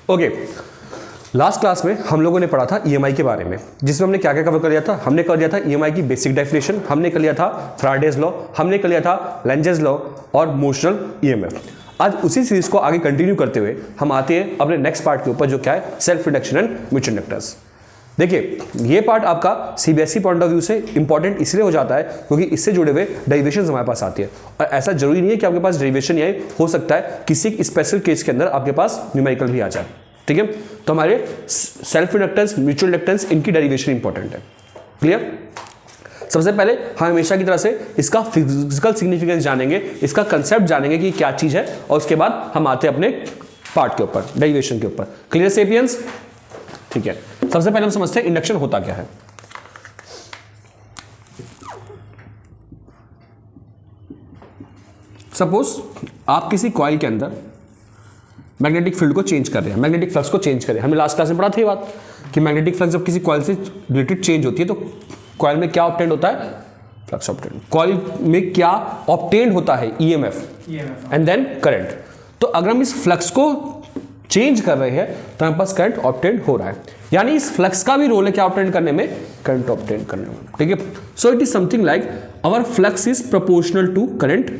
Okay, last class में हम लोगों ने पढ़ा था ईएमआई के बारे में, जिसमें हमने क्या क्या कवर कर लिया था। हमने कर लिया था ईएमआई की बेसिक डेफिनेशन, हमने कर लिया था फ्राडेज लॉ, हमने कर लिया था लेंजेस लॉ और मोशनल ईएमएफ। आज उसी सीरीज को आगे कंटिन्यू करते हुए हम आते हैं अपने नेक्स्ट पार्ट के ऊपर, जो क्या है, self induction and mutual inductors. देखिए, ये पार्ट आपका सीबीएसई पॉइंट ऑफ व्यू से इंपॉर्टेंट इसलिए हो जाता है क्योंकि इससे जुड़े हुए डेरिवेशंस हमारे पास आती है, और ऐसा जरूरी नहीं है कि आपके पास डेरिवेशन ये हो सकता है किसी स्पेशल केस के अंदर आपके पास न्यूमेरिकल भी आ जाए। ठीक है, तो हमारे सेल्फ इंडक्टेंस, म्यूचुअल इंडक्टेंस, इनकी डेरिवेशन इंपॉर्टेंट है। क्लियर? सबसे पहले हम हमेशा की तरह से इसका फिजिकल सिग्निफिकेंस जानेंगे, इसका कंसेप्ट जानेंगे कि क्या चीज है, और उसके बाद हम आते हैं अपने पार्ट के ऊपर, डेरिवेशन के ऊपर। Clear sapiens? ठीक है, सबसे पहले हम समझते हैं इंडक्शन होता क्या है। सपोज आप किसी कॉइल के अंदर मैग्नेटिक फील्ड को चेंज कर रहे हैं, मैग्नेटिक फ्लक्स को चेंज कर रहे हैं। हमने लास्ट क्लास में पढ़ा था ये बात कि मैग्नेटिक फ्लक्स जब किसी कॉइल से रिलेटेड चेंज होती है तो कॉइल में क्या ऑब्टेंड होता है? Flux obtained. कॉइल में क्या ऑब्टेंड होता है? EMF and then current. तो अगर हम इस फ्लक्स को चेंज कर रहे हैं तो हमारे पास करंट ऑब्टेंड हो रहा है, यानी इस फ्लक्स का भी रोल है क्या ऑब्टेंड करने में? करंट ऑब्टेंड करने में। ठीक है, so it is something like our flux is proportional to current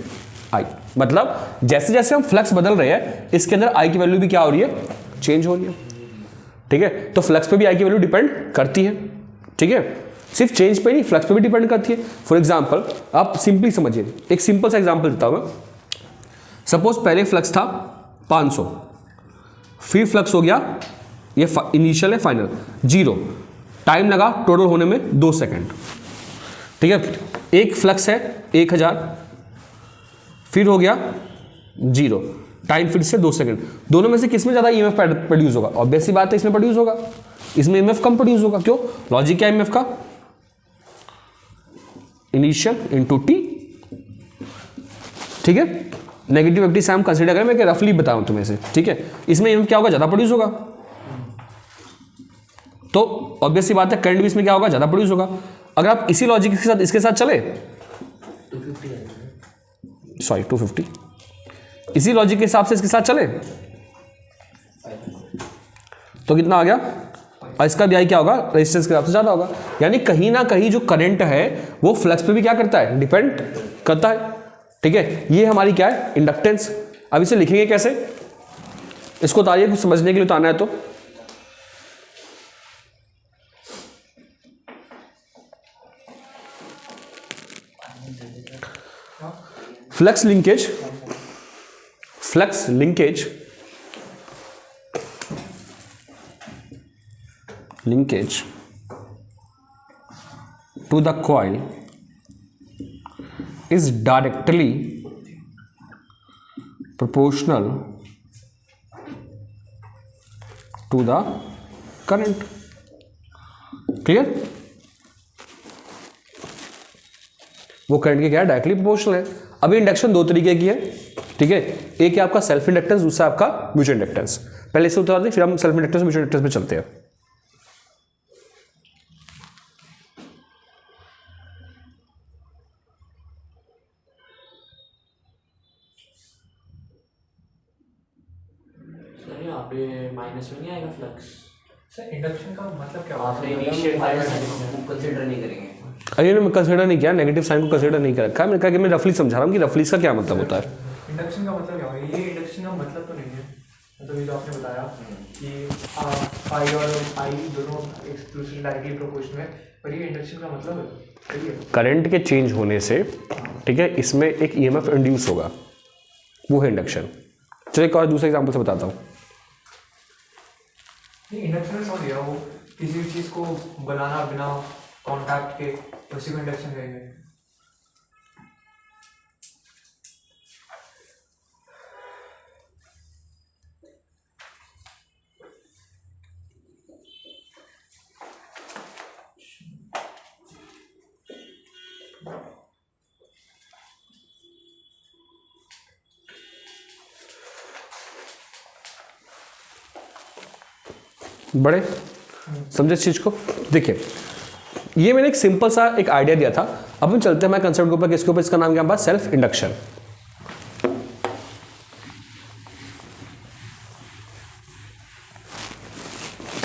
I. मतलब जैसे जैसे हम फ्लक्स बदल रहे हैं इसके अंदर आई की वैल्यू भी क्या हो रही है? चेंज हो रही है। ठीक है, तो फ्लक्स पे भी आई की वैल्यू डिपेंड करती है। ठीक है, सिर्फ चेंज पे नहीं, फ्लक्स पे भी डिपेंड करती है। फॉर एग्जांपल आप सिंपली समझिए, एक सिंपल सा एग्जांपल देता हूं मैं। सपोज पहले फ्लक्स था 500, फिर फ्लक्स हो गया, ये इनिशियल है, फाइनल 0, टाइम लगा टोटल होने में 2 सेकंड। ठीक है, एक फ्लक्स है 1000, फिर हो गया 0, टाइम फिर से 2 सेकंड। दोनों में से किसमें ज्यादा ईएमएफ प्रोड्यूस होगा? ऑब्वियस सी बात है इसमें प्रोड्यूस होगा, इसमें ईएमएफ कम प्रोड्यूस होगा। क्यों? लॉजिक क्या ईएमएफ का? Initial into T. ठीक है, नेगेटिव एक्टिव से हम कंसीडर करें, मैं रफली बताऊं तुम्हें से। ठीक है, इसमें ईएमएफ क्या होगा? ज्यादा प्रोड्यूस होगा। तो ऑब्वियस सी बात है करंट भी इसमें क्या होगा? ज्यादा प्रोड्यूस होगा। अगर आप इसी लॉजिक के साथ इसके साथ चले, 250, इसी लॉजिक के हिसाब से इसके साथ चले तो कितना आ गया? और इसका भी आई क्या होगा? रेजिस्टेंस के हिसाब से ज्यादा होगा। यानी कहीं ना कहीं जो करंट है वो फ्लक्स पे भी क्या करता है? डिपेंड करता है। ठीक है, ये हमारी क्या है? इंडक्टेंस। अब इसे लिखेंगे कैसे? इसको उतारिए, कुछ समझने के लिए उतारना है तो। Flux linkage, flux linkage, linkage to the coil is directly proportional to the current. Clear? वो करंट के क्या है? डायरेक्टली प्रोपोर्शनल है। अभी इंडक्शन दो तरीके की है। ठीक है, एक है आपका सेल्फ इंडक्टेंस, दूसरा आपका म्यूचुअल इंडक्टेंस। पहले इसे उतार दें, फिर हम सेल्फ इंडक्टेंस म्यूचुअल इंडक्टेंस पे चलते हैं। माइनस में नहीं आएगा फ्लक्स? सर इंडक्शन का मतलब क्या होता आपने इनिशियल टाइम कंसीडर नहीं करेंगे। अरे मैं कंसीडर नहीं किया, नेगेटिव साइन को कंसीडर नहीं कर रखा है। मैंने कहा कि मैं रफली समझा रहा हूँ कि रफली इसका क्या मतलब होता है। इंडक्शन का मतलब क्या होगा? ये इंडक्शन का मतलब तो नहीं है, मतलब ये जो आपने बताया कि आई और आई दोनों एक दूसरे डायरेक्टली प्रोपोर्शनल है, पर ये इंडक्शन का मतलब है सही है करंट के चेंज होने से, ठीक है, इसमें एक ईएमएफ इंड्यूस होगा, वो है इंडक्शन। चलो एक और दूसरे एग्जांपल से बताता हूँ। नहीं, इंडक्शन समझ गया, वो किसी भी चीज़ को बनाना बिना कॉन्टैक्ट के, उसी को इंडक्शन कहेंगे। बड़े समझे इस चीज को? देखिए, ये मैंने एक सिंपल सा एक आइडिया दिया था। अब हम चलते हैं हमारे कंसेप्ट के ऊपर, किसके ऊपर? इसका नाम क्या है? Self induction.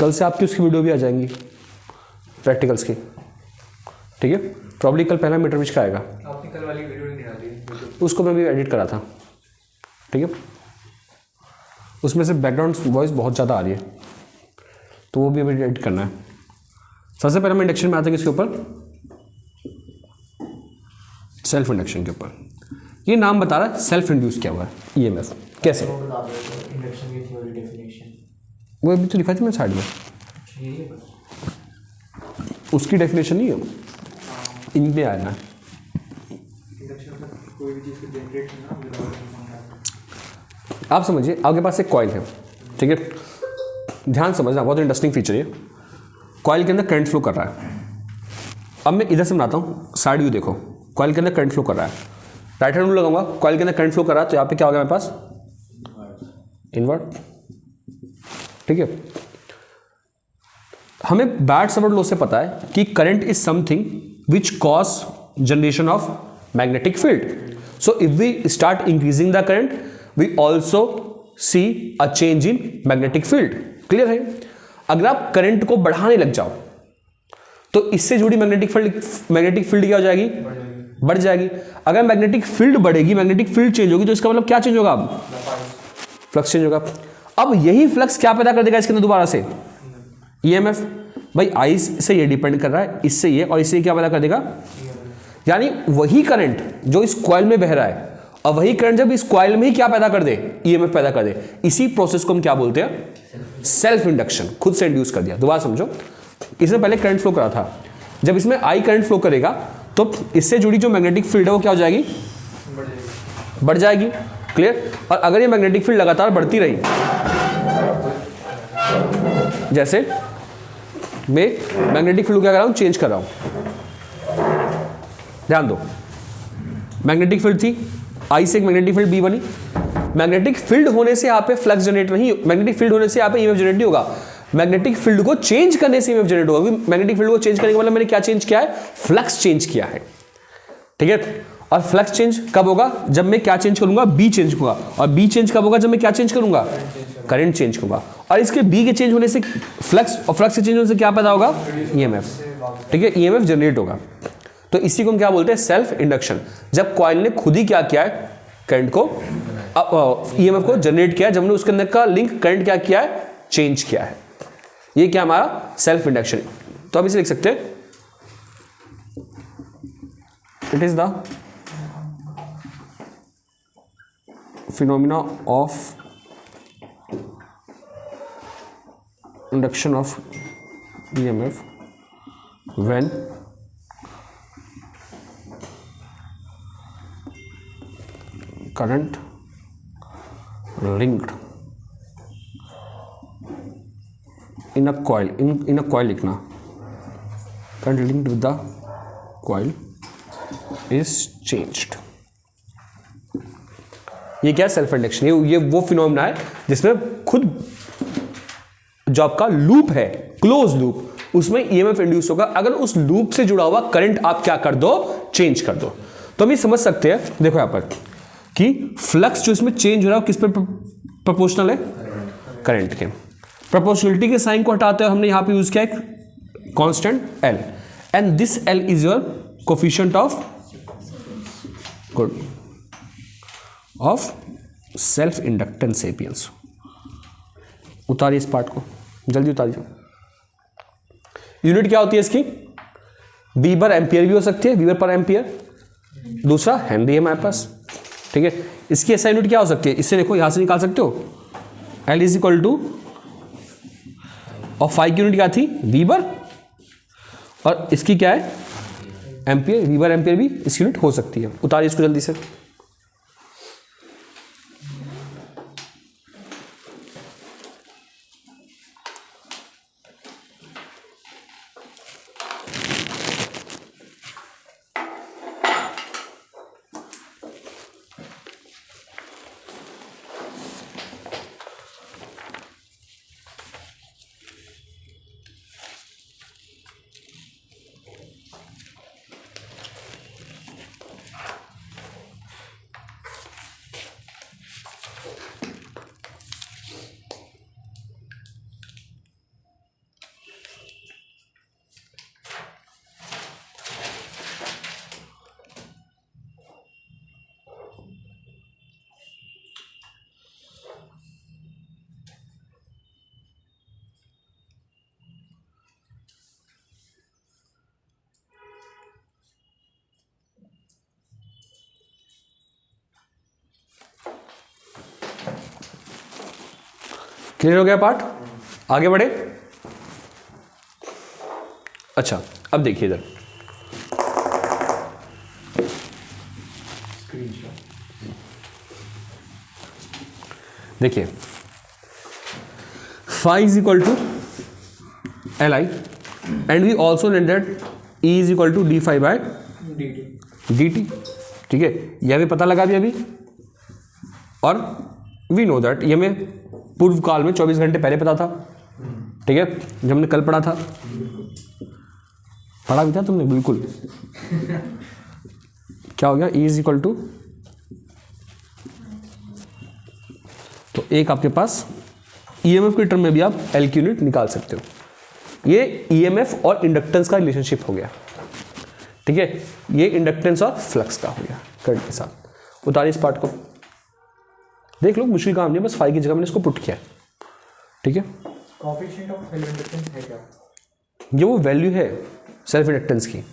कल से आपकी उसकी वीडियो भी आ जाएंगी प्रैक्टिकल्स की, ठीक है। प्रॉब्ली कल पहला मीटर विच का आएगा, आपने कल वाली वीडियो नहीं डाली, उसको मैं भी एडिट करा था, ठीक है। उसमें से बैकग्राउंड वॉइस बहुत ज़्यादा आ रही है, तो वो भी अभी एडिट करना है। सबसे पहले मैं इंडक्शन में आता है किसके ऊपर, सेल्फ इंडक्शन के ऊपर। ये नाम बता रहा है सेल्फ इंड्यूस क्या हुआ है, ईएमएफ कैसे, वो बता दो इंडक्शन की थ्योरी डेफिनेशन। वो अभी तो लिखा थी मैं साइड में, यही है बस। उसकी डेफिनेशन नहीं है, इन पे आना है। इंडक्शन मतलब कोई भी चीज़ को जनरेट करना विदाउट आप समझिए आपके पास एक कॉइल है, ठीक है, ध्यान समझना, बहुत इंटरेस्टिंग फीचर है। कॉइल के अंदर करंट फ्लो कर रहा है। अब मैं इधर से बनाता हूँ, साइड व्यू देखो, कॉइल के अंदर करंट फ्लो कर रहा है, राइट हैंड रूल लगाऊंगा, कॉइल के अंदर करंट फ्लो कर रहा है, तो यहाँ पे क्या होगा मेरे पास, इनवर्ट, ठीक है। हमें बैट-सवर्ड लॉ से पता है कि current is something which cause generation of magnetic field. So if we start increasing the current we also see a change in magnetic field. Clear है। अगर आप करंट को बढ़ाने लग जाओ तो इससे जुड़ी मैग्नेटिक फील्ड क्या हो जाएगी, बढ़ जाएगी। अगर मैग्नेटिक फील्ड बढ़ेगी, मैग्नेटिक फील्ड चेंज होगी, तो इसका मतलब क्या चेंज होगा, अब फ्लक्स चेंज होगा। अब यही फ्लक्स क्या पैदा कर देगा इसके अंदर दोबारा से, ईएमएफ। भाई आई से ये डिपेंड कर रहा है, इससे ये, और इससे क्या पैदा कर देगा, यानी वही करंट जो इस कॉइल में बह रहा है, और वही करंट जब इस कॉइल में ही क्या पैदा कर दे, ईएमएफ पैदा कर दे। इसी प्रोसेस को हम क्या बोलते हैं, सेल्फ इंडक्शन, खुद से इंड्यूस कर दिया। दोबारा समझो, इसमें पहले करंट फ्लो करा था, जब इसमें आई करंट फ्लो करेगा तो इससे जुड़ी जो मैग्नेटिक फील्ड है वो क्या हो जाएगी, बढ़ जाएगी। क्लियर। और अगर ये मैग्नेटिक फील्ड लगातार बढ़ती रही, जैसे मैं मैग्नेटिक फील्ड क्या कर रहा हूं, चेंज कर रहा हूं, ध्यान दो, मैग्नेटिक फील्ड थी, आई से एक मैग्नेटिक फील्ड बी बनी। मैग्नेटिक फील्ड होने से यहाँ पे फ्लक्स जनरेट नहीं, मैग्नेटिक फील्ड होने से यहाँ पे ईएमएफ जनरेट नहीं होगा, मैग्नेटिक फील्ड को चेंज करने से ईएमएफ जनरेट होगा। मैग्नेटिक फील्ड को चेंज करने का मतलब मैंने क्या चेंज किया है, फ्लक्स चेंज किया है, ठीक है। और फ्लक्स चेंज कब होगा, जब मैं क्या चेंज करूंगा, बी चेंज करूंगा। और बी चेंज कब होगा, जब मैं क्या चेंज करूंगा, करंट चेंज करूंगा। और इसके बी के चेंज होने से फ्लक्स, और फ्लक्स के चेंज होने से क्या पैदा होगा, ईएमएफ, ठीक है, ईएमएफ जनरेट होगा। तो इसी को हम क्या बोलते हैं, सेल्फ इंडक्शन। जब कॉइल ने खुद ही क्या किया है, करंट को, ईएमएफ को जनरेट किया, जब हमने उसके अंदर का लिंक करंट क्या किया है, चेंज किया है। ये क्या हमारा सेल्फ इंडक्शन। तो अब इसे लिख सकते हैं, it is the phenomena of induction of EMF when current linked in a coil, in a coil लिखना, current linked with the coil is changed। ये क्या, सेल्फ इंडक्शन। ये वो फिनोमेना है जिसमें खुद जो आपका लूप है, क्लोज लूप, उसमें ईएमएफ इंड्यूस होगा अगर उस लूप से जुड़ा हुआ करंट आप क्या कर दो, चेंज कर दो। तो हम ये समझ सकते हैं, देखो यहां पर कि फ्लक्स जो इसमें चेंज हो रहा है किस पे प्रोपोर्शनल है, करंट के। प्रोपोर्शनलिटी के साइन को हटाते हुए हमने यहां पे यूज किया एक constant L, and this L is your coefficient of good of self inductance sapiens. उतारिए इस पार्ट को, जल्दी उतारिए। यूनिट क्या होती है इसकी, वीबर एम्पियर भी हो सकती है, वीबर पर एम्पियर, दूसरा हेनरी है हमारे पास, ठीक है। इसकी एसआई यूनिट क्या हो सकती है, इससे देखो यहां से निकाल सकते हो, एल इज इक्वल टू, और फाइव की यूनिट क्या थी, वीबर, और इसकी क्या है, एम्पियर, वीबर एम्पियर भी इसकी यूनिट हो सकती है। उतारिए इसको जल्दी से। क्लियर हो गया पार्ट? आगे बढ़े। अच्छा अब देखिए इधर, देखिए phi is equal to Li and we also know that E is equal to d phi by dt, ठीक है, यह भी पता लगा अभी और वी नो दैट ये हमें पूर्व काल में 24 घंटे पहले पता था, ठीक है, जब हमने कल पढ़ा था, पढ़ा भी था तुमने बिल्कुल। क्या हो गया, E इज इक्वल टू, तो एक आपके पास ईएमएफ के टर्म में भी आप एल की यूनिट निकाल सकते हो। ये ईएमएफ और इंडक्टेंस का रिलेशनशिप हो गया, ठीक है, ये इंडक्टेंस और फ्लक्स का हो गया करंट के साथ। उतारिए इस पार्ट को, देख लो मुश्किल काम नहीं है, बस फाई की जगह मैंने इसको पुट किया, ठीक है। कोएफिशिएंट ऑफ सेल्फ इंडक्टेंस है क्या? ये वो वैल्यू है सेल्फ इंडक्टेंस की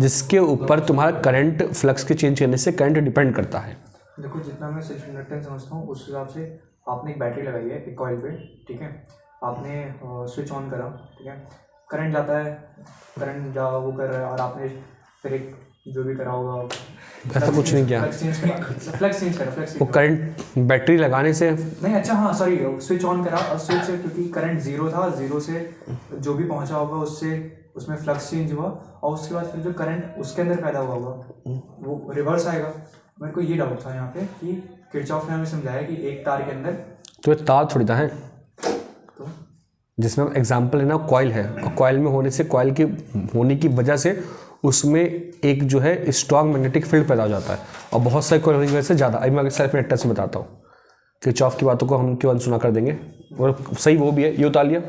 जिसके ऊपर तुम्हारा करंट फ्लक्स के चेंज करने से करंट डिपेंड करता है। देखो जितना मैं सेल्फ इंडक्टेंस समझता हूँ उस हिसाब से आपने एक बैटरी लगाई है एक कॉइल पे, ठीक है, आपने स्विच ऑन करा, ठीक है, करंट जाता है, करंट जा वो कर रहा है और आपने फिर एक जो भी करा होगा, ऐसा कुछ नहीं किया, फ्लक्स चेंज करा, वो करंट बैटरी लगाने से नहीं, अच्छा हाँ सॉरी, स्विच ऑन करा और स्विच से क्योंकि करंट जीरो था, जीरो से जो भी पहुंचा होगा उससे उसमें फ्लक्स चेंज हुआ और उसके बाद फिर जो करंट उसके अंदर पैदा हुआ होगा वो रिवर्स आएगा। मेरे को ये डाउट था यहाँ पे कि किरचॉफ ने हमें समझाया कि एक तार के अंदर, तो ये तार थोड़ी था है, तो जिसमें एग्जाम्पल है ना कॉइल है, और कॉइल में होने से, कॉइल की होने की वजह से उसमें एक जो है स्ट्रॉन्ग मैग्नेटिक फील्ड पैदा हो जाता है और बहुत सारे कॉइल होने की वजह से ज़्यादा। अभी मैं अगर सेल्फ इंडक्टेंस से बताता हूँ, किरचॉफ की बातों को हम केवल सुना कर देंगे और सही वो भी है, ये उतार लिया।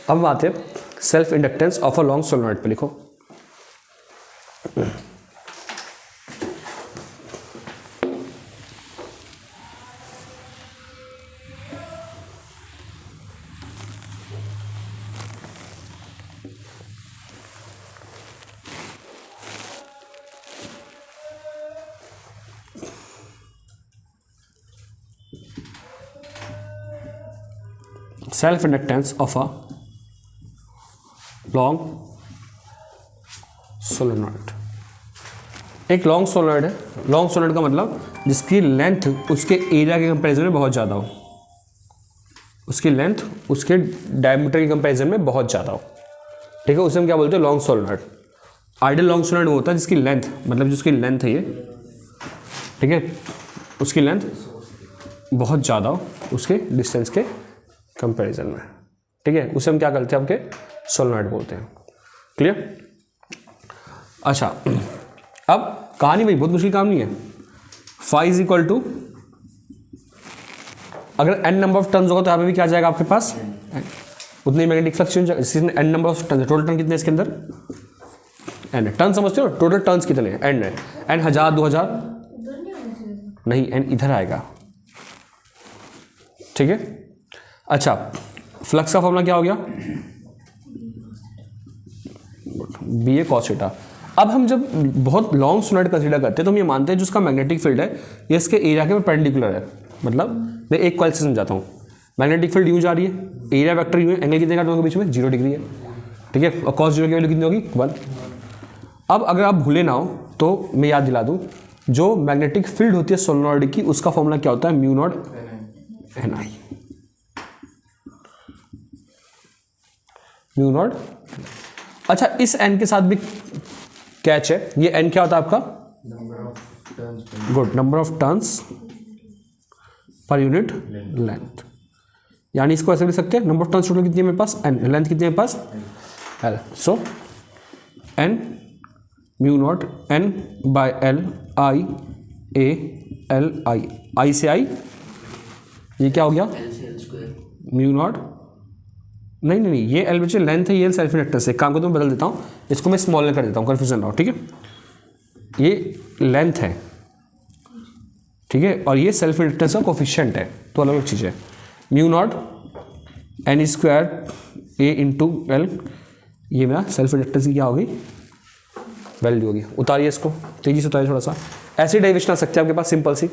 अब बात है self inductance of a long solenoid पे, लिखो self inductance of a long solenoid. एक लॉन्ग सोलेनॉइड है, लॉन्ग सोलेनॉइड का मतलब जिसकी लेंथ उसके एरिया के कंपैरिजन में बहुत ज़्यादा हो, उसकी लेंथ उसके डायमीटर के कंपैरिजन में बहुत ज़्यादा हो, ठीक है, उसे हम क्या बोलते हैं, long solenoid. Ideal long solenoid वो होता है जिसकी लेंथ, मतलब जिसकी लेंथ है ये, ठीक है, उसकी लेंथ बहुत ज़्यादा हो उसके डिस्टेंस के कंपैरिजन में, ठीक है, उसे हम क्या करते हैं, आपके सोलेनॉइड बोलते हैं। क्लियर? अच्छा, अब कहानी भाई बहुत मुश्किल काम नहीं है। फाई इज इक्वल टू, अगर n नंबर ऑफ टर्न्स होगा तो यहाँ पे भी क्या जाएगा आपके पास, उतनी मैग्नेटिक फ्लक्स चेंज, इसमें n number of turns, total turn कितने हैं इसके अंदर, n है, टर्न समझते हो, टोटल टर्न्स कितने हैं, n है, n 1000 2000 नहीं, n इधर आएगा, ठीक है। अच्छा, फ्लक्स का फॉर्मूला क्या हो गया, बी ए कॉस थीटा। अब हम जब बहुत लॉन्ग सोलेनॉइड कंसीडर करते हैं तो हम ये मानते हैं जो उसका मैग्नेटिक फील्ड है ये इसके एरिया के परपेंडिकुलर है। मतलब मैं एक कॉइल से समझाता हूँ, मैग्नेटिक फील्ड यूँ जा रही है, एरिया वेक्टर यूँ है, एंगल कितने का दोनों के बीच में 0 डिग्री है, ठीक है, और कॉस 0 की वैल्यू कितनी होगी 1। अब अगर आप भूले ना हो तो मैं याद दिला दूँ, जो मैग्नेटिक फील्ड होती है सोलेनॉइड की उसका फॉर्मूला क्या होता है, mu not an I, mu naught. अच्छा, इस n के साथ भी कैच है, ये n क्या होता है आपका, good, number of turns per unit length, यानी इसको ऐसे लिख सकते हैं, नंबर ऑफ टर्न्स टोटल कितनी है मेरे पास n, लेंथ कितनी है मेरे पास l, so n mu naught n by l i a l i, i से i, ये क्या हो गया म्यू नॉट, नहीं नहीं नहीं, ये एल बच्चे लेंथ है, ये सेल्फ इंडक्टेंस है, काम को तो मैं बदल देता हूँ, इसको मैं स्मॉल कर देता हूँ, कन्फ्यूजन ना हो, ठीक है, ये लेंथ है, ठीक है, और ये सेल्फ इंडक्टेंस का कोफिशिएंट है, तो अलग अलग चीज़ है, mu not an square A into L, ये मेरा सेल्फ इंडक्टेंस की क्या होगी, वैल्यू होगी। उतारिए इसको, तेजी से उतारिए थोड़ा सा, ऐसी डेरिवेशन आ सकती है आपके पास सिंपल सी,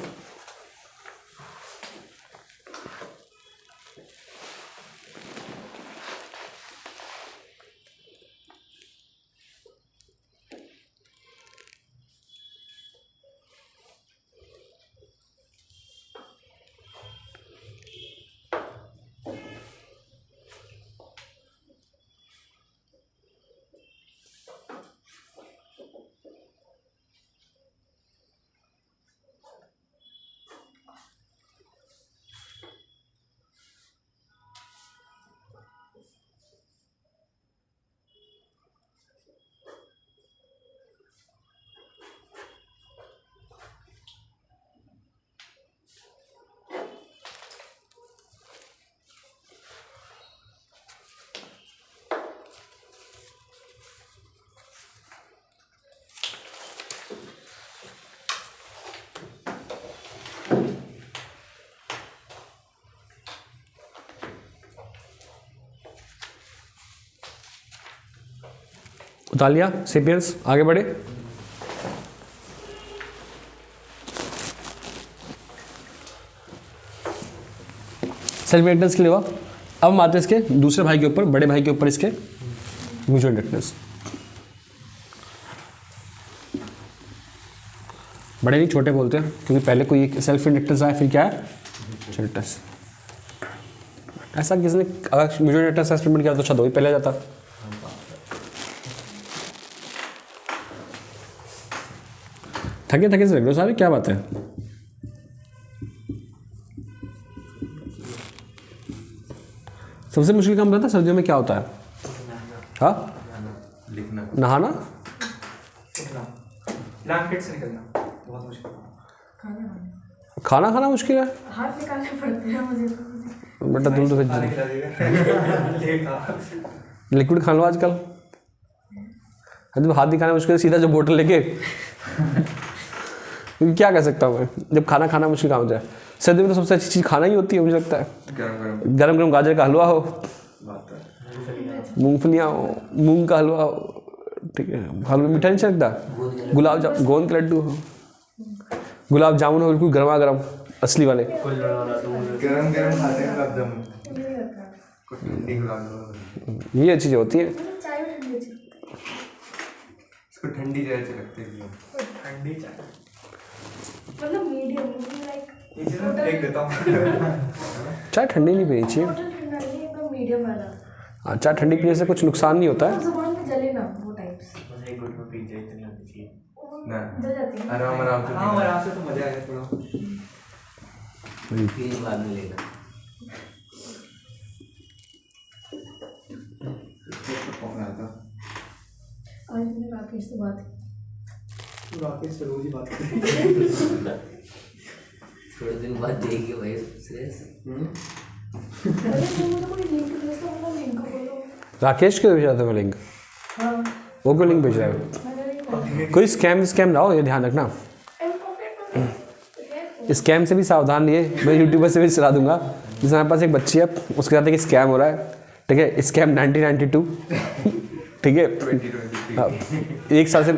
उतार लिया सेपियंस, आगे बढ़े। सेल्फ इंडक्टेंस के लिए हुआ। अब हम आते हैं इसके दूसरे भाई के ऊपर, बड़े भाई के ऊपर, इसके म्यूचुअल इंडक्टेंस। बड़े नहीं छोटे बोलते हैं, क्योंकि पहले कोई सेल्फ इंडक्टेंस आया, फिर क्या है इंडक्टेंस। ऐसा किसी ने अगर म्यूचुअल इंडक्टेंस का एक्सपेरिमेंट किया तो शायद वही पहले आ जाता। थके थके से लग रहे हो सारे, क्या बात है? सबसे मुश्किल काम रहता है सर्दियों में क्या होता है? हाँ, लिखना, नहाना, उठना, ब्लैंकेट से निकलना बहुत मुश्किल है। खाना खाना मुश्किल है। हाथ निकालने पड़ते हैं मुझे तो। बेटा तुम तो खाने खिला देगा। लिक्विड खा लो आजकल। जब हाथ दिखाना मुश्किल है, सीधा जो बोतल लेके क्या कह सकता हूँ मैं, जब खाना खाना मुश्किल काम हो जाए। सर्दी में तो सबसे अच्छी चीज़ खाना ही होती है मुझे लगता है। गरम गरम गरम गाजर का हलवा हो, बात है। मूंगफलियाँ हो, मूंग का हलवा हो, ठीक है, हलवा मीठा नहीं लगता, गुलाब जामुन, गोंद के लड्डू हो, गुलाब जामुन हो बिल्कुल गर्मा गर्म असली वाले। गरम गरम खाते हैं गुलाब जामुन, ठंडी गुलाब जामुन, ये चीज़ें होती हैं। चाय में ठंडी चीज़। इसको ठंडी चाय से लगते हैं। ठंडी चाय मतलब मीडियम, लाइक ये चीज़ मैं फेंक देता हूँ। चाय ठंडी नहीं पीनी चाहिए। टोटल ठंडा नहीं, एकदम मीडियम वाला। हाँ, चाय ठंडी पीने से कुछ नुकसान नहीं होता है। जुबान में जले ना वो टाइप्स। मुझे एक घुट में पी जाए इतनी होनी चाहिए। ना जल जाती है। आराम आराम से हाँ, आराम से तो मजा आएगा थोड़ा। फिर बाद में लेना। आज मैंने राकेश से बात की। तू राकेश से रोज ही बात करती थोड़े दिन बाद देगी भाई श्रेयस। अरे तुम मुझे कोई लिंक भेज दो, मैं लिंक खोलो। राकेश क्यों भेजा था मैं लिंक? हाँ, वो क्यों लिंक भेज रहा है? मैंने नहीं खोला। कोई स्कैम ना हो, ये ध्यान रखना। स्कैम से भी सावधान रहिए। मैं यूट्यूबर से भी चला दूंगा। जैसे हमारे पास एक बच्ची है, उसके साथ एक स्कैम हो रहा है, ठीक है, स्कैम 1992, ठीक है, 2023 हाँ, एक साल से,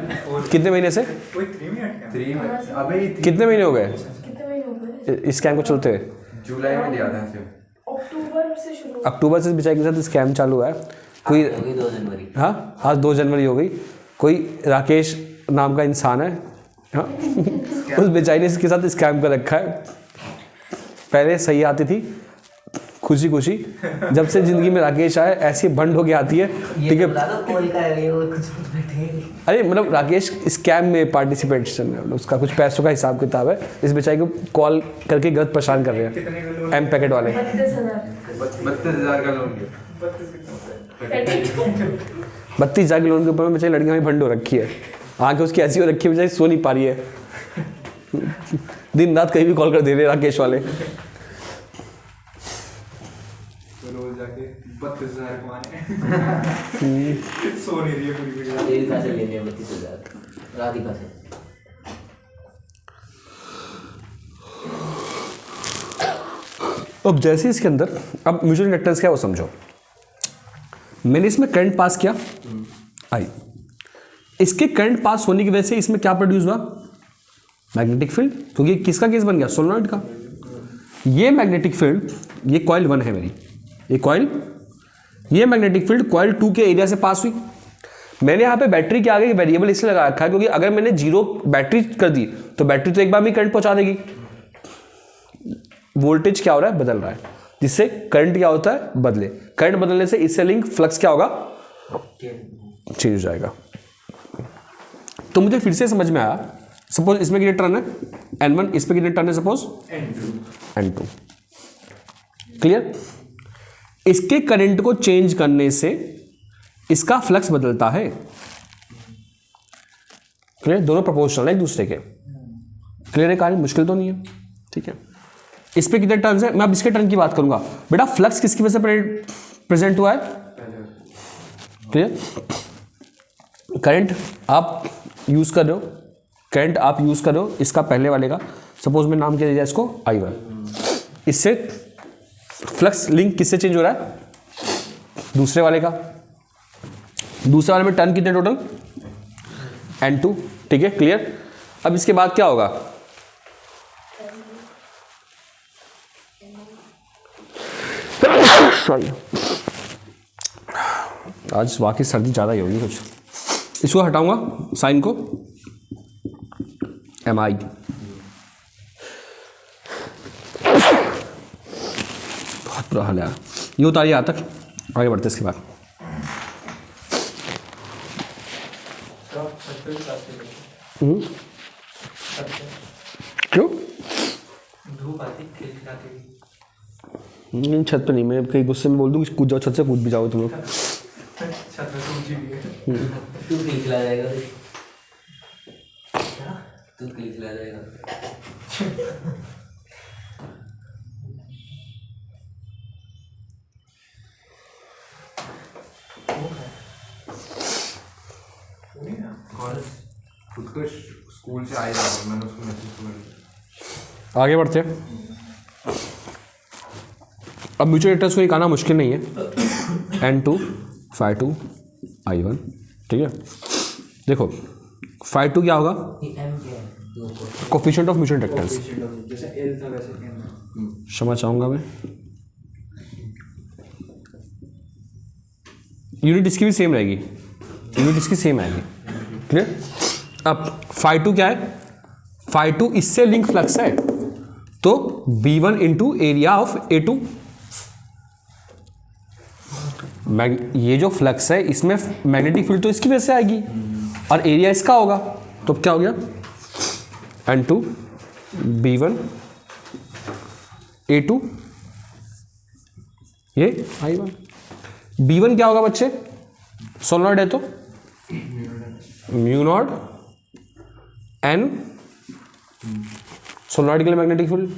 कितने महीने से, कोई 3 मिनट का 3 में अबे ये कितने महीने हो गए कितने महीने हो गए? इस स्कैम को चलते हुए? जुलाई में दिया था सिर्फ। अक्टूबर से शुरू। अक्टूबर से बेचारे के साथ स्कैम चालू है। कोई, होगी 2 जनवरी। हाँ, आज 2 जनवरी हो गई। कोई राकेश नाम का इंसान है, हाँ, उस बेचारी ने इसके साथ स्कैम कर रखा है। पहले सही आती थी खुशी खुशी, जब से जिंदगी में राकेश आए ऐसी बंड होके आती है, ठीक है। बता दो कॉल का है ये, वो कुछ बैठे। अरे मतलब राकेश स्कैम में पार्टिसिपेशन है, उसका कुछ पैसों का हिसाब किताब है। इस बेचारी को कॉल करके गलत परेशान कर रहे हैं एम पैकेट वाले। 32,000। 32,000 का लोन लिया। 32,000 के लोन के ऊपर में बेचारी लड़कियां भी भंड हो रखी है। आंखें उसकी ऐसी हो रखी है, बेचारी सो नहीं पा रही है। दिन रात कहीं भी कॉल कर दे रहे राकेश वाले। रोज जाके 32,000 कमाने। सो नहीं रही है पूरी वीडियो। राधिका से लेने 32,000 राधिका से। अब जैसे इसके अंदर अब म्यूचुअल इंडक्टेंस क्या है वो समझो। मैंने इसमें करंट पास किया, आई, इसके करंट पास होने की वजह से इसमें क्या प्रोड्यूस हुआ? Magnetic field. क्योंकि किसका केस बन गया? सोलेनॉइड का। ये मैग्नेटिक फील्ड, ये कॉइल 1 है मेरी, ये कॉइल, ये मैग्नेटिक फील्ड कॉइल 2 के एरिया से पास हुई। मैंने यहाँ पे बैटरी के आगे वेरिएबल इसलिए लगा रखा है क्योंकि अगर मैंने 0 बैटरी कर दी तो बैटरी तो एक बार में करंट पहुंचा देगी। वोल्टेज क्या हो रहा है? बदल रहा है, जिससे करंट क्या होता है? बदले। करंट बदलने से इससे लिंक फ्लक्स क्या होगा? चेंज हो जाएगा। तो मुझे फिर से समझ में आया, सपोज इसमें कितने टर्न है? N1, इस पे कितने टर्न है? Suppose N2। क्लियर? इसके करंट को चेंज करने से इसका फ्लक्स बदलता है। क्लियर? दोनों प्रोपोर्शनल है एक दूसरे के। क्लियर है? कहानी मुश्किल तो नहीं है, ठीक है। इस पे कितने टर्न्स है? मैं अब इसके टर्न की बात करूंगा। बेटा फ्लक्स किसकी वजह से प्रेजेंट हुआ है? क्लियर? करंट आप यूज कर रहे हो, करंट आप यूज कर रहे हो इसका पहले वाले का, सपोज मैं नाम क्या दिया इसको I1। इससे फ्लक्स लिंक किससे चेंज हो रहा है? दूसरे वाले का। दूसरे वाले में टर्न कितने टोटल, N2, ठीक है क्लियर। अब इसके बाद क्या होगा, सॉरी आज वाकई सर्दी ज़्यादा ही होगी कुछ। इसको हटाऊंगा साइन को, MI, बहुत बुरा हाल है यार। ये उतारिए यहाँ तक, आगे बढ़ते इसके बाद। क्यों धूप आती खिलखिलाती। छत पे नहीं, मैं कहीं गुस्से में बोल दूँ कि कूद जाओ छत से, कूद भी जाओ तुम लोग। छत में तो ऊंची भी है। तू खिलखिला जाएगा, तू खिलखिला जाएगा। कॉलेज खुद को स्कूल से आया था, मैंने उसको मैसेज किया। आगे बढ़ते हैं। अब म्यूचुअल इंटरेस्ट को निकालना मुश्किल नहीं है, N2 phi2 I1, ठीक है। देखो phi2 क्या होगा, ये M क्या है? दो को कोफिशिएंट ऑफ म्यूचुअल इंडक्टेंस। जैसे एल था वैसे क्या है? क्षमा चाहूँगा मैं, यूनिट इसकी भी सेम रहेगी, यूनिट इसकी सेम आएगी, क्लियर। अब phi2 क्या है, phi2 इससे लिंक फ्लक्स है, तो B1 into area of A2। ये जो फ्लक्स है इसमें मैग्नेटिक फील्ड तो इसकी वजह से आएगी और एरिया इसका होगा, तो क्या हो गया N2 B1 A2, ये I1। B1 क्या होगा बच्चे, सोलनॉइड है तो म्यू नॉट N, सोलनॉइड के लिए मैग्नेटिक फील्ड,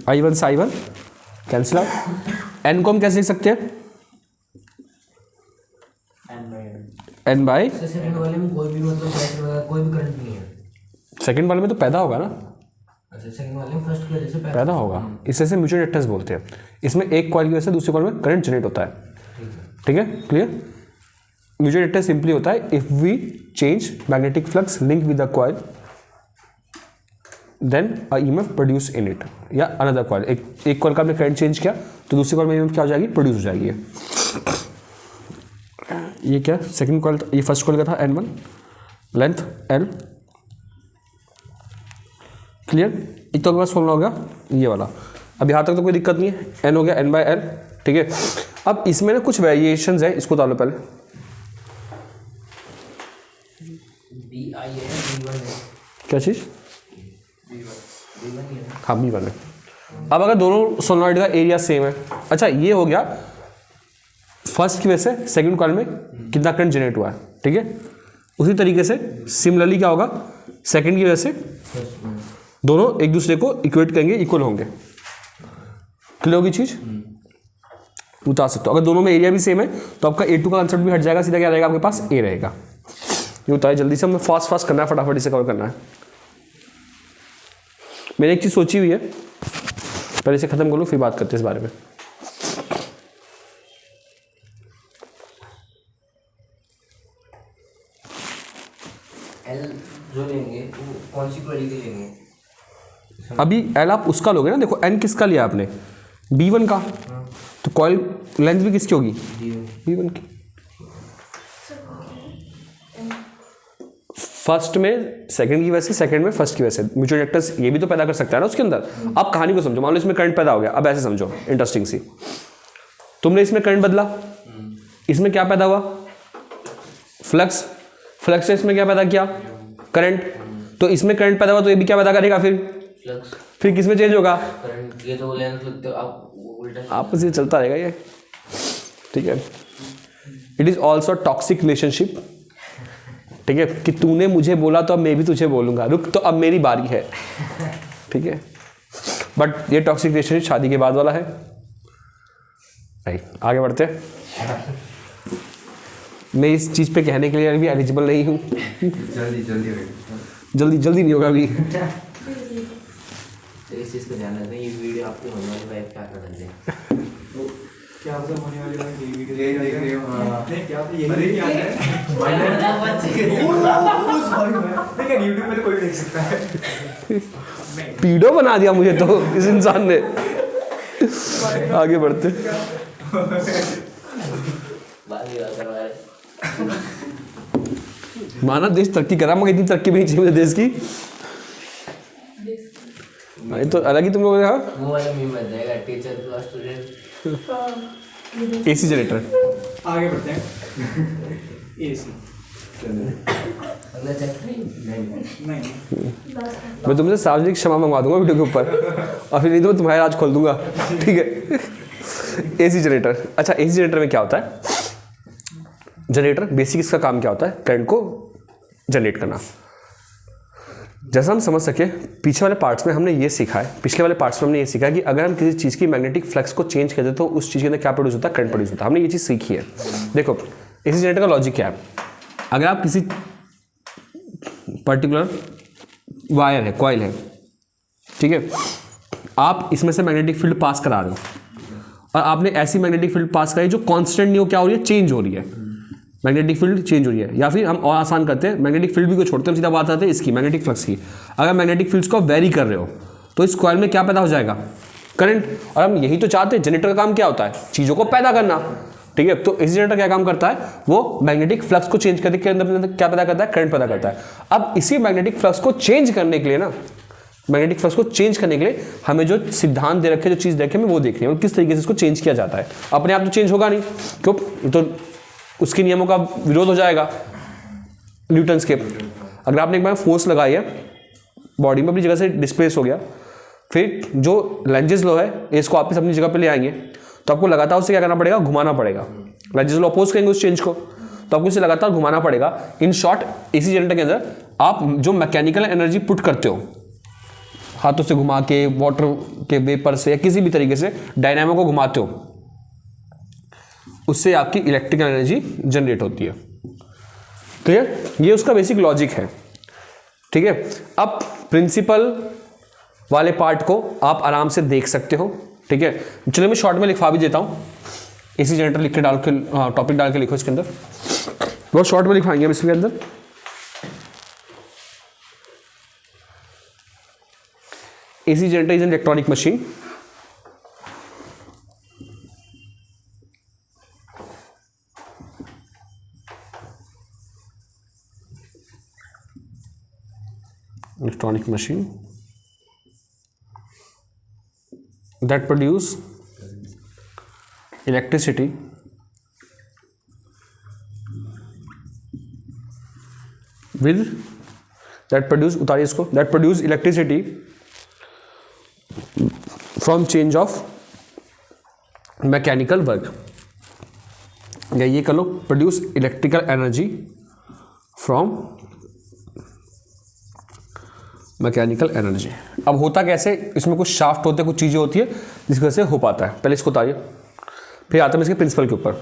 I1 से I1 कैंसिल आउट। N को हम कैसे लिख सकते हैं, N बाई, सेकंड वाले में कोई भी मतलब बैटरी वगैरह कोई भी करंट नहीं है। सेकेंड वाले में तो पैदा होगा ना, अच्छा सेकंड वाले में फर्स्ट की वजह से पैदा होगा, इसे से म्यूचुअल इंडक्टेंस बोलते हैं। इसमें एक कॉइल की वजह से दूसरे कॉइल में करंट जनरेट होता है, ठीक है क्लियर। म्यूचुअल इंडक्टेंस सिंपली होता है if we change magnetic flux link with the coil then a EMF produce in it, या अनदर कॉइल, एक कॉइल का आपने करंट चेंज किया तो दूसरी कॉइल में ईएमएफ क्या हो जाएगी, प्रोड्यूस हो जाएगी। ये क्या सेकंड कॉइल, ये फर्स्ट कॉइल का था N1, लेंथ L, क्लियर। एक तो आपके पास फॉर्मूला हो गया ये वाला। अब यहाँ तक तो कोई दिक्कत नहीं है, N हो गया N बाई L, ठीक है। अब इसमें ना कुछ वेरिएशंस है, इसको डालो पहले। BI है B1 है, क्या चीज़, B1 ही है। हाँ B1 है। अब अगर दोनों सोलनॉइड का एरिया सेम है, अच्छा ये हो गया फर्स्ट की वजह से सेकंड कॉइल में कितना करंट जनरेट हुआ है, ठीक है। उसी तरीके से सिमिलरली क्या होगा, सेकंड की वजह से दोनों एक दूसरे को इक्वेट करेंगे, इक्वल होंगे, क्लियर होगी चीज़, उतार सकते हो। अगर दोनों में एरिया भी सेम है तो आपका A2 का कंसेप्ट भी हट जाएगा, सीधा क्या रहेगा आपके पास A रहेगा। ये उतारे जल्दी से, हमें फास्ट करना है, फटाफट इसे कवर करना है। मैंने एक चीज़ सोची हुई है, पहले इसे ख़त्म कर लो फिर बात करते हैं इस बारे में। L जो लेंगे वो कौन सी क्वालिटी के लेंगे? अभी L आप उसका लोगे ना, देखो N किसका लिया आपने, B1 का, तो कॉइल लेंथ भी किसकी होगी, B1 की। फर्स्ट में सेकंड की वजह से, सेकंड में फर्स्ट की वजह से म्यूचुअल इंडक्टेंस ये भी तो पैदा कर सकता है ना उसके अंदर। आप कहानी को समझो, मान लो इसमें करंट पैदा हो गया, अब ऐसे समझो इंटरेस्टिंग सी, तुमने इसमें करंट बदला, इसमें क्या पैदा हुआ, फ्लक्स, फ्लक्स से इसमें क्या पैदा किया, करंट, तो इसमें करंट पैदा हुआ तो ये भी क्या पैदा करेगा फिर फ्लक्स, फिर किस में चेंज होगा, करंट। ये तो लेंथ लगते हो आप उल्टा आपस में चलता रहेगा ये, ठीक है। It is also toxic relationship, ठीक है, कि तूने मुझे बोला तो अब मैं भी तुझे बोलूंगा, रुक तो अब मेरी बारी है, ठीक है। बट ये टॉक्सिक रिलेशनशिप शादी के बाद वाला है। राइट, आगे बढ़ते हैं। मैं इस चीज़ पे कहने के लिए अभी एलिजिबल नहीं हूँ, जल्दी जल्दी जल्दी नहीं होगा अभी। चीज़ का ध्यान रखना, ये वीडियो आपकी होने वाली वाइफ क्या कर रहे हैं। तो क्या मतलब होने वाली बात ये वीडियो ये देख रही हो, हाँ। नहीं क्या तो अरे यही क्या क्या है? देखिए यूट्यूब पे तो कोई भी देख सकता है। पीडो बना दिया मुझे तो इस इंसान ने। आगे बढ़ते। बात नहीं करवा रहे। माना देश तरक्की करा, मगर इतनी तरक्की भी नहीं चाहिए मुझे देश की। ये तो अलग ही तुम लोग। हाँ, वो वाला मीम बन जाएगा, teacher plus student. AC generator. आगे बढ़ते हैं। एसी अगला चैप्टर नहीं। नहीं मैं तुमसे सार्वजनिक क्षमा मंगवा दूंगा वीडियो के ऊपर, और फिर नहीं तो मैं तुम्हारे आज खोल दूंगा, ठीक है। AC generator. अच्छा, एसी जनरेटर में क्या होता है? जनरेटर बेसिक इसका काम क्या होता है? करंट को जनरेट करना। जैसा हम समझ सके, पीछे वाले पार्ट्स में हमने ये सीखा है, पिछले वाले पार्ट्स में हमने ये सीखा है कि अगर हम किसी चीज़ की मैग्नेटिक फ्लक्स को चेंज कर दें तो उस चीज़ के अंदर क्या प्रोड्यूस होता है? करंट प्रोड्यूस होता है। हमने ये चीज़ सीखी है। देखो, एसी जनरेटर का लॉजिक क्या है? अगर आप किसी पर्टिकुलर वायर है, कॉइल है, ठीक है, आप इसमें से मैग्नेटिक फील्ड पास करा रहे हो, और आपने ऐसी मैग्नेटिक फील्ड पास कराई जो कांस्टेंट नहीं हो, क्या हो रही है? चेंज हो रही है। मैग्नेटिक फील्ड चेंज हो रही है। या फिर हम और आसान करते हैं, मैग्नेटिक फील्ड भी को छोड़ते हैं, हम सीधा बात आते हैं इसकी, मैग्नेटिक फ्लक्स की। अगर मैग्नेटिक फील्ड्स को वेरी कर रहे हो तो इस कॉइल में क्या पैदा हो जाएगा? करंट। और हम यही तो चाहते हैं। जनरेटर का काम क्या होता है? चीज़ों को पैदा करना, ठीक है। तो एसी जनरेटर क्या काम करता है? वो मैग्नेटिक फ्लक्स को चेंज करके अंदर क्या पैदा करता है? करंट पैदा करता है। अब इसी मैग्नेटिक फ्लक्स को चेंज करने के लिए ना, मैग्नेटिक फ्लक्स को चेंज करने के लिए हमें जो सिद्धांत दे रखे, जो चीज़ देखे, हमें वो देखनी है, और किस तरीके से इसको चेंज किया जाता है। अपने आप तो चेंज होगा नहीं, क्यों? तो उसके नियमों का विरोध हो जाएगा, न्यूटन्स के। अगर आपने एक बार फोर्स लगाई है, बॉडी में अपनी जगह से डिस्प्लेस हो गया, फिर जो लेंजेस लॉ है इसको वापस अपनी जगह पे ले आएंगे, तो आपको लगातार उससे क्या करना पड़ेगा? घुमाना पड़ेगा। लेंजेस लॉ अपोज करेंगे उस चेंज को, तो आपको इसे लगातार घुमाना पड़ेगा। इन शॉर्ट, एसी जनरेटर के अंदर आप जो मैकेनिकल एनर्जी पुट करते हो, हाथों से घुमा के, वाटर के वेपर से, या किसी भी तरीके से डायनामो को घुमाते हो, उससे आपकी इलेक्ट्रिकल एनर्जी जनरेट होती है। क्लियर? ये उसका बेसिक लॉजिक है, ठीक है। अब प्रिंसिपल वाले पार्ट को आप आराम से देख सकते हो, ठीक है। चलिए मैं शॉर्ट में लिखवा भी देता हूँ। एसी जनरेटर लिख के डाल के, टॉपिक डाल के लिखो इसके अंदर, बहुत शॉर्ट में लिखवाएंगे हम इसके अंदर। AC generator is an electronic machine that produce electricity that produce electricity from change of mechanical work, या ये कर लो, produce electrical energy from mechanical energy. अब होता कैसे? इसमें कुछ शाफ्ट होते हैं, कुछ चीज़ें होती है जिसकी वजह से हो पाता है। पहले इसको उतारिए, फिर आते हैं इसके प्रिंसिपल के ऊपर।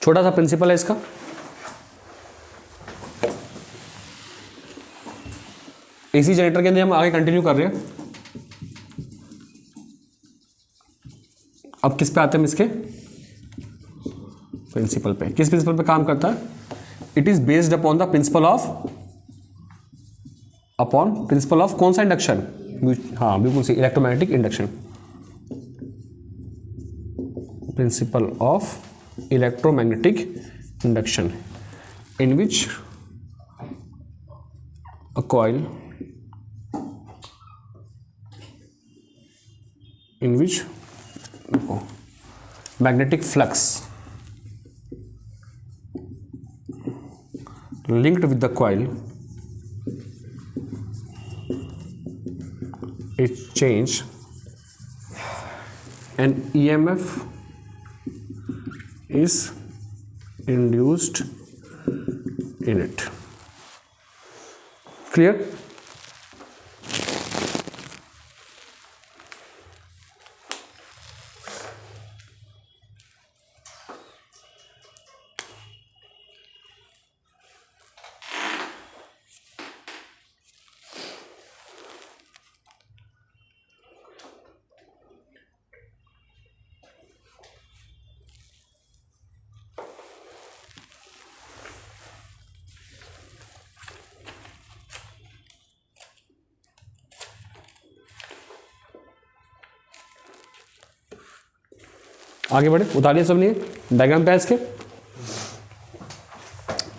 छोटा सा प्रिंसिपल है इसका। एसी जनरेटर के अंदर हम आगे कंटिन्यू कर रहे हैं। अब किस पे आते हैं इसके? प्रिंसिपल पे। किस प्रिंसिपल पे काम करता है? It is based upon the principle of कौन सा इंडक्शन? हाँ बिल्कुल सही, electromagnetic induction. Principle of electromagnetic induction in which a coil in which magnetic flux linked with the coil is changed and EMF is induced in it. Clear? आगे बढ़े, उतारिए सब लिए diagram पे इसके।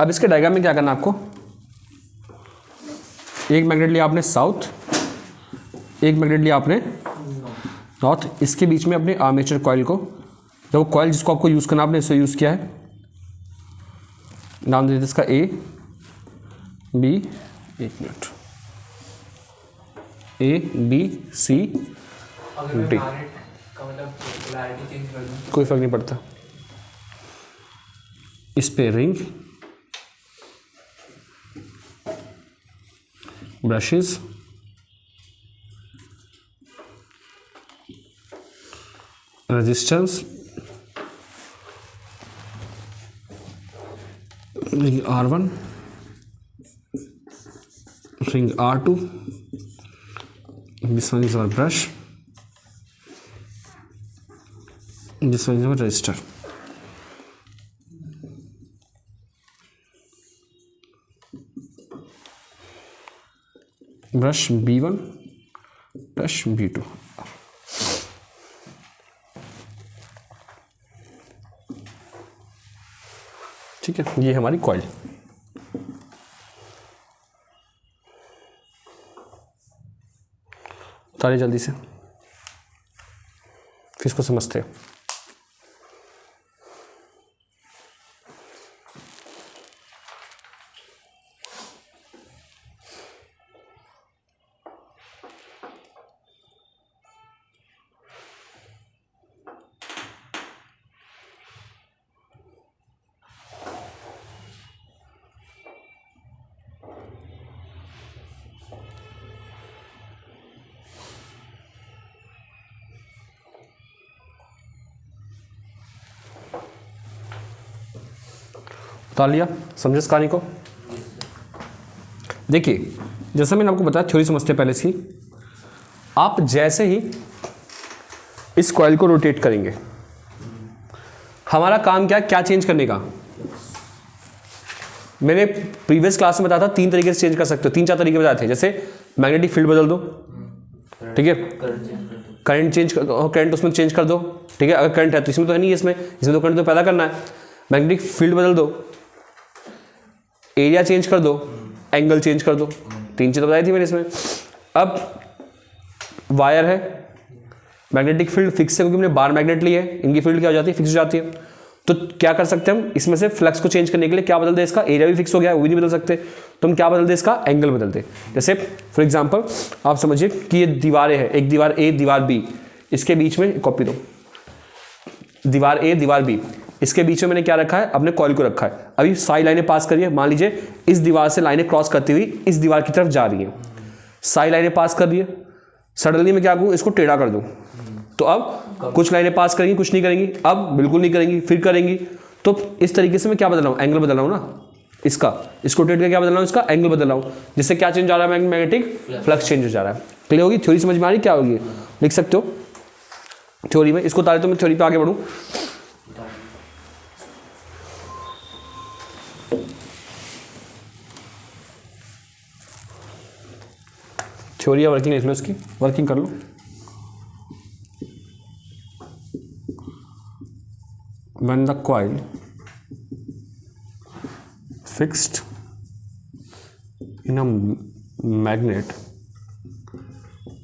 अब इसके डायग्राम में क्या करना आपको, एक मैग्नेट लिया आपने साउथ, एक मैग्नेट लिया आपने नॉर्थ, इसके बीच में अपने आर्मेचर कॉइल को, जो कॉइल जिसको आपको यूज़ करना आपने इसे यूज़ किया है, नाम दे दीजिए इसका ए बी, एक मिनट, ए बी सी अगर मैं डी, मैग्नेट का मतलब पोलैरिटी चेंज कर दूं, कोई फर्क नहीं पड़ता। इस पे ring, brushes, resistance, ring R1, ring R2, this one is our brush, this one is our resistor. Brush B1, brush B2. ठीक है, ये हमारी कॉइल। उतारिए जल्दी से, फिर इसको समझते हैं। उतार लिया, समझे इस कहानी को। देखिए जैसा मैंने आपको बताया, थ्योरी समझते हैं पहले से ही। आप जैसे ही इस कॉइल को रोटेट करेंगे, हमारा काम क्या चेंज करने का। मैंने प्रीवियस क्लास में बताया था 3 तरीके से चेंज कर सकते हो, 3-4 तरीके बताए थे। जैसे मैग्नेटिक फील्ड बदल दो, ठीक है, करंट चेंज कर, करंट उसमें चेंज कर दो, ठीक है, अगर करंट है तो इसमें तो है नहीं, इसमें तो करंट तो पैदा करना है। मैग्नेटिक फील्ड बदल दो, एरिया चेंज कर दो, एंगल चेंज कर दो, 3 चीज़ें बताई थी मैंने इसमें। अब वायर है, मैग्नेटिक फील्ड फिक्स है क्योंकि हमने बार मैग्नेट ली है, इनकी फील्ड क्या हो जाती है, फिक्स हो जाती है। तो क्या कर सकते हैं हम, इसमें से फ्लक्स को चेंज करने के लिए क्या बदल दे, इसका एरिया भी फिक्स हो गया है, वो भी नहीं बदल सकते, तो हम क्या बदल दे, इसका एंगल बदल दे। जैसे फॉर एग्जांपल आप समझिए कि ये दीवारें हैं, एक दीवार ए दीवार बी, इसके बीच में कॉपी दो, दीवार ए दीवार बी, इसके बीच में मैंने क्या रखा है, अपने कॉइल को रखा है। अभी साई लाइनें पास करिए, मान लीजिए इस दीवार से लाइनें क्रॉस करती हुई इस दीवार की तरफ जा रही है, साई लाइनें पास कर रही है। सडनली मैं क्या करूँ, इसको टेढ़ा कर दूँ, तो अब कुछ लाइनें पास करेंगी, कुछ नहीं करेंगी, अब बिल्कुल नहीं करेंगी, फिर करेंगी। तो इस तरीके से मैं क्या बदल रहा हूँ, एंगल बदल रहा हूँ ना, इसको रोटेट करके क्या बदल रहा हूँ, इसका एंगल बदल रहा हूँ, जिससे क्या चेंज हो रहा है, मैग्नेटिक फ्लक्स चेंज हो जा रहा है। क्लियर होगी, थ्योरी समझ में आ रही, क्या होगी लिख सकते हो थ्योरी में। इसको तारे तो मैं थ्योरी पे आगे बढ़ूँ। थ्योरी या वर्किंग लिख लो, इसकी वर्किंग कर लो। When the coil fixed in a magnet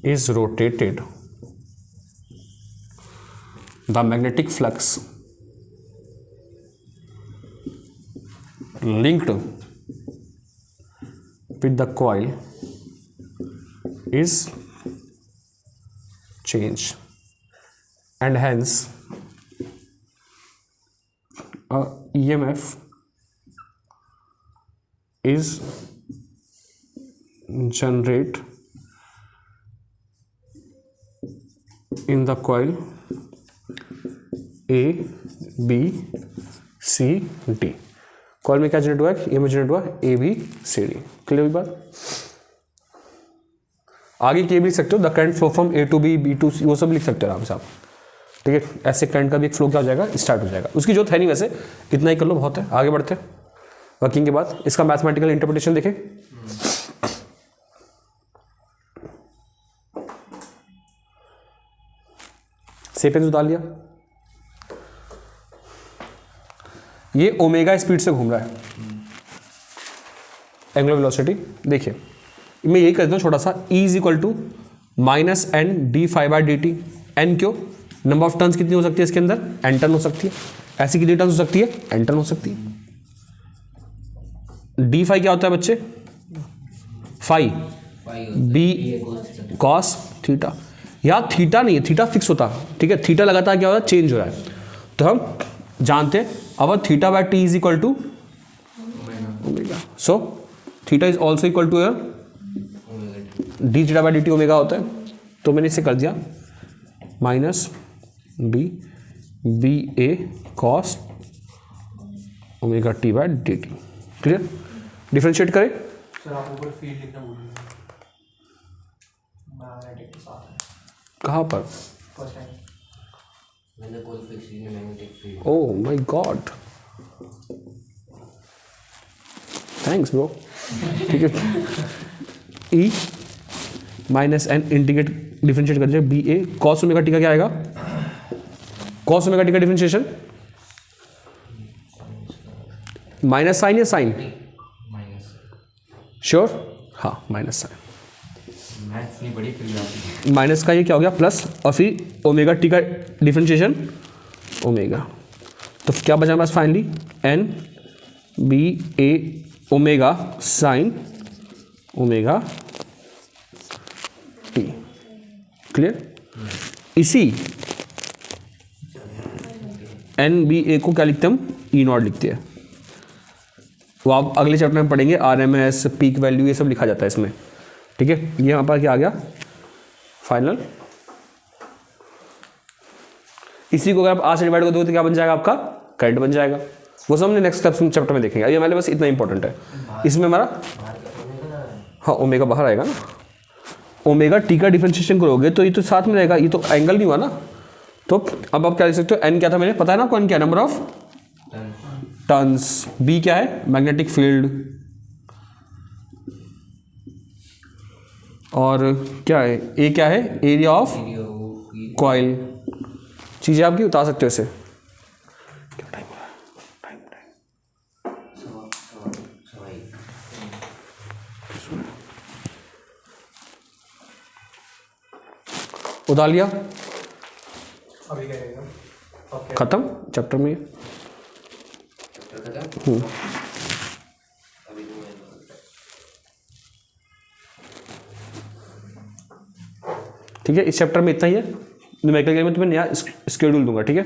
is rotated, the magnetic flux linked with the coil is changed, and hence EMF is generated in the coil A, B, C, D। Coil में क्या generate हुआ है, EMF generate हुआ A, B, C, D। Clear हुई बात। आगे क्या भी लिख सकते हो, the current flow from A to B, B to C, वो सब लिख सकते हो आराम से आप, ठीक है। ऐसे करंट का भी एक फ्लो क्या हो जाएगा, स्टार्ट हो जाएगा। उसकी जरूरत है नहीं, वैसे इतना ही कर लो, बहुत है। आगे बढ़ते हैं वर्किंग के बाद। इसका मैथमेटिकल इंटरप्रिटेशन देखें। सेपेंस उतार लिया, ये ओमेगा स्पीड से घूम रहा है, एंगुलर वेलोसिटी। देखिए मैं यही करता हूँ छोटा सा, E is equal to minus N D phi by D T. N क्यों, नंबर ऑफ टर्न्स कितनी हो सकती है इसके अंदर, एन टर्न हो सकती है। ऐसी कितनी टर्न्स हो सकती है, एन टर्न हो सकती है। डी फाइव क्या होता है बच्चे, फाइव बी कॉस थीटा। यहाँ थीटा नहीं है, थीटा फिक्स होता है, ठीक है, थीटा लगातार क्या हो रहा है, चेंज हो रहा है। तो हम जानते हैं अब theta by t is equal to omega, so theta is also equal to d theta by d t omega होता है। तो मैंने इसे कर दिया minus b a cos omega t by d t. Clear, differentiate करें। सर आप ऊपर फील्ड लिखना भूल गए, मैग्नेटिक के साथ है कहाँ पर, फर्स्ट टाइम। मैंने बोल fix magnetic field. Oh my God, thanks bro. ठीक है, E minus N integrate differentiate कर B a cos omega t का क्या आएगा, कॉस ओमेगा टी का डिफरेंशिएशन माइनस साइन या साइन, माइनस श्योर, हाँ माइनस साइन। मैथ्स नहीं पढ़ी फिर भी आपने। माइनस का ये क्या हो गया प्लस, और फिर ओमेगा टी का डिफरेंशिएशन ओमेगा। तो क्या बचा हमारे पास finally, n b a omega sine omega t. Clear, इसी एन बी ए को क्या लिखते हैं हम, ई नॉट लिखते हैं। वो आप अगले चैप्टर में पढ़ेंगे, R M S peak value ये सब लिखा जाता है इसमें। ठीक है, ये हमारे पास क्या आ गया फाइनल। इसी को अगर आप आर से डिवाइड कर दोगे तो क्या बन जाएगा आपका, करंट बन जाएगा। वो सब हमने नेक्स्ट चैप्टर में देखेंगे, अभी हमारे पास इतना इंपॉर्टेंट है। इसमें हमारा हाँ ओमेगा बाहर आएगा ना, ओमेगा टी का डिफरेंशिएशन करोगे तो ये तो साथ में रहेगा, ये तो एंगल नहीं हुआ ना। तो अब आप क्या लिख सकते हो, एन क्या था, मैंने पता है ना आपको, एन क्या, नंबर ऑफ टर्न्स, बी क्या है, मैग्नेटिक फील्ड, और क्या है, ए क्या है, एरिया ऑफ कॉइल। चीज़ें आपकी उतार सकते हो इसे। क्या टाइम हो रहा है, टाइम उतार लिया, अभी क्या रहेगा, ओके खत्म चैप्टर में। ठीक है, इस चैप्टर में इतना ही है। न्यूमेरिकल में तुम्हें नया स्केड्यूल दूंगा, ठीक है।